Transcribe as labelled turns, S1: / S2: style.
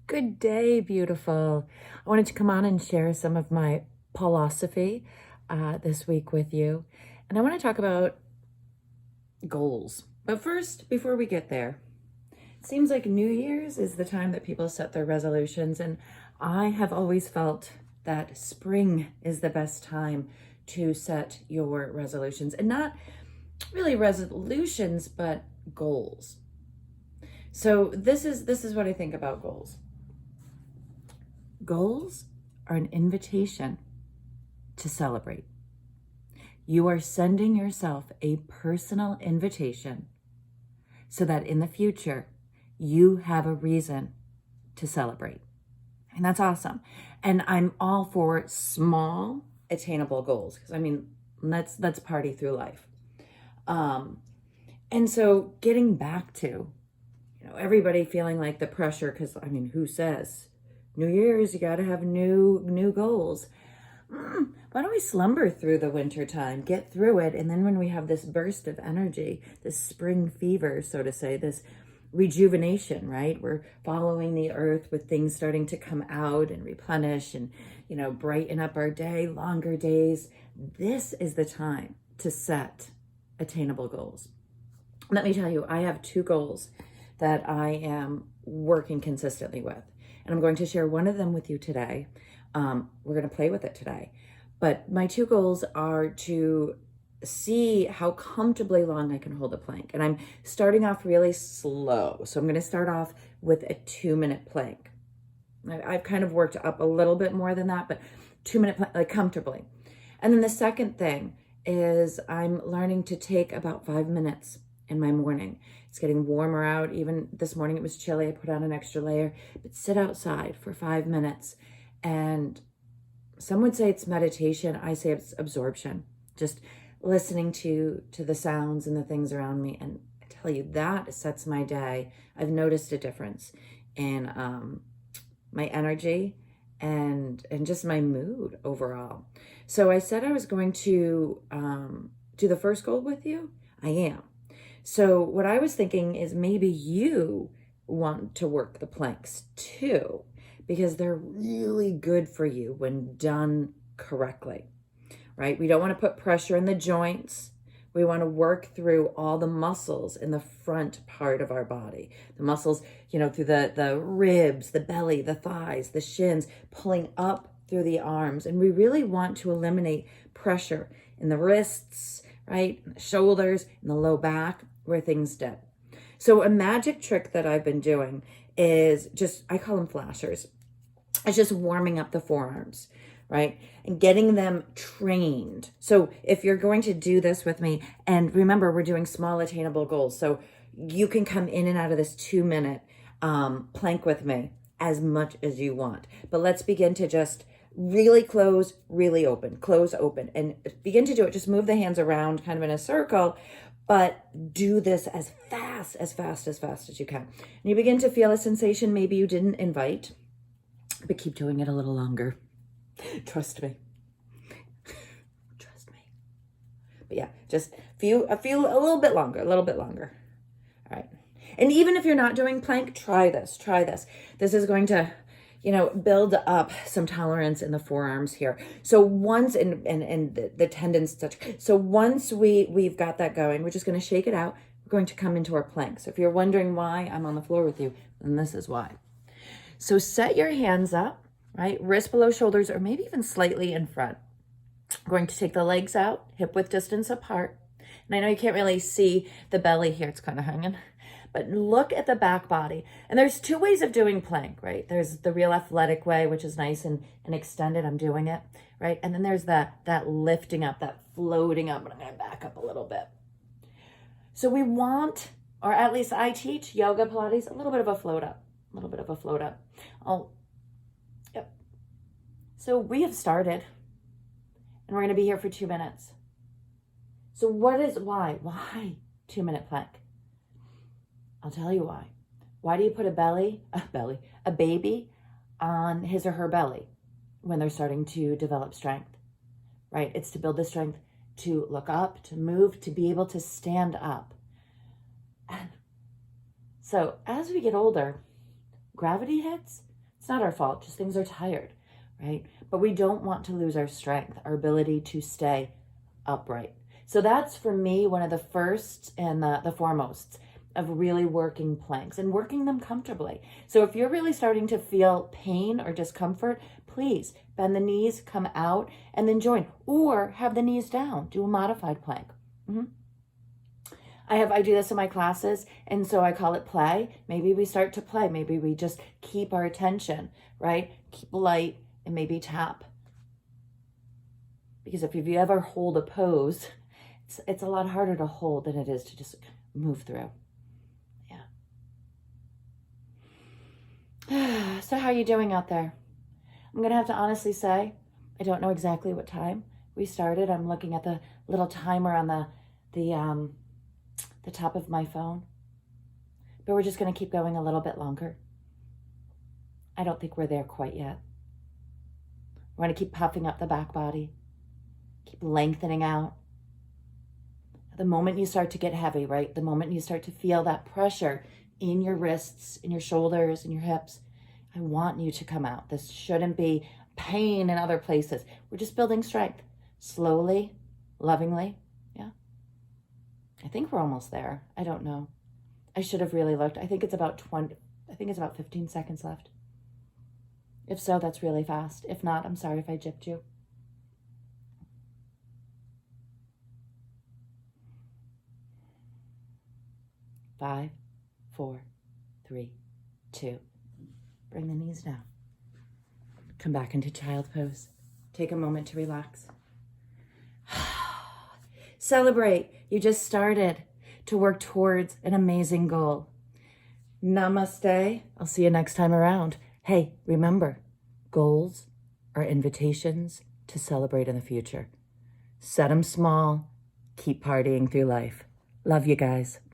S1: Good day, beautiful. I wanted to come on and share some of my Paulasophy this week with you. And I want to talk about goals. But first, before we get there, it seems like New Year's is the time that people set their resolutions. And I have always felt that spring is the best time to set your resolutions. And not really resolutions, but goals. So this is what I think about goals. Goals are an invitation to celebrate. You are sending yourself a personal invitation so that in the future, you have a reason to celebrate. And that's awesome. And I'm all for small, attainable goals. Because let's party through life. And so getting back to, everybody feeling like the pressure, because who says New Year's, you got to have new goals. Why don't we slumber through the winter time, get through it, and then when we have this burst of energy, this spring fever, so to say, this rejuvenation, right? We're following the earth with things starting to come out and replenish and, brighten up our day, longer days. This is the time to set attainable goals. Let me tell you, I have 2 goals that I am working consistently with. And I'm going to share one of them with you today. We're going to play with it today. But my 2 goals are to see how comfortably long I can hold a plank. And I'm starting off really slow. So I'm going to start off with a 2-minute plank. I've kind of worked up a little bit more than that, but 2-minute plank, like comfortably. And then the second thing is I'm learning to take about 5 minutes in my morning. It's getting warmer out. Even this morning it was chilly. I put on an extra layer, but sit outside for 5 minutes. And some would say it's meditation. I say it's absorption. Just listening to the sounds and the things around me. And I tell you, that sets my day. I've noticed a difference in my energy and just my mood overall. So I said I was going to do the first goal with you. I am. So what I was thinking is maybe you want to work the planks too, because they're really good for you when done correctly, right? We don't want to put pressure in the joints. We want to work through all the muscles in the front part of our body. The muscles, through the ribs, the belly, the thighs, the shins, pulling up through the arms. And we really want to eliminate pressure in the wrists, right? In the shoulders, in the low back, where things dip. So a magic trick that I've been doing is I call them flashers. It's just warming up the forearms, right? And getting them trained. So if you're going to do this with me, and remember, we're doing small attainable goals. So you can come in and out of this 2-minute plank with me as much as you want. But let's begin to just really close, really open, close, open, and begin to do it. Just move the hands around kind of in a circle, but do this as fast as you can. And you begin to feel a sensation maybe you didn't invite, but keep doing it a little longer. Trust me. Trust me. But yeah, just feel a little bit longer, All right. And even if you're not doing plank, try this. This is going to, build up some tolerance in the forearms here. So once, and the tendons touch. So once we've got that going, we're just going to shake it out. We're going to come into our plank. So if you're wondering why I'm on the floor with you, then this is why. So set your hands up, right? Wrist below shoulders, or maybe even slightly in front. I'm going to take the legs out, hip width distance apart. And I know you can't really see the belly here. It's kind of hanging. But look at the back body. And there's 2 ways of doing plank, right? There's the real athletic way, which is nice and extended. I'm doing it, right? And then there's that lifting up, that floating up. And I'm going to back up a little bit. So we want, or at least I teach yoga, Pilates, a little bit of a float up. Oh, yep. So we have started. And we're going to be here for 2 minutes. So why? Why 2-minute plank? I'll tell you why. Why do you put a baby on his or her belly when they're starting to develop strength, right? It's to build the strength to look up, to move, to be able to stand up. And so as we get older, gravity hits, It's not our fault, just things are tired, right? But we don't want to lose our strength, our ability to stay upright. So that's for me one of the first and the foremost of really working planks and working them comfortably. So if you're really starting to feel pain or discomfort, please bend the knees, come out, and then join. Or have the knees down, do a modified plank. I do this in my classes, and so I call it play. Maybe we start to play. Maybe we just keep our attention, right? Keep light and maybe tap. Because if you ever hold a pose, it's a lot harder to hold than it is to just move through. Yeah. So how are you doing out there? I'm going to have to honestly say, I don't know exactly what time we started. I'm looking at the little timer on the top of my phone. But we're just going to keep going a little bit longer. I don't think we're there quite yet. We're going to keep puffing up the back body. Keep lengthening out. The moment you start to get heavy, right? The moment you start to feel that pressure in your wrists, in your shoulders, in your hips, I want you to come out. This shouldn't be pain in other places. We're just building strength. Slowly, lovingly. Yeah. I think we're almost there. I don't know. I should have really looked. I think it's about 15 seconds left. If so, that's really fast. If not, I'm sorry if I gypped you. 5, 4, 3, 2. Bring the knees down. Come back into child pose. Take a moment to relax. Celebrate. You just started to work towards an amazing goal. Namaste. I'll see you next time around. Hey, remember, goals are invitations to celebrate in the future. Set them small. Keep partying through life. Love you guys.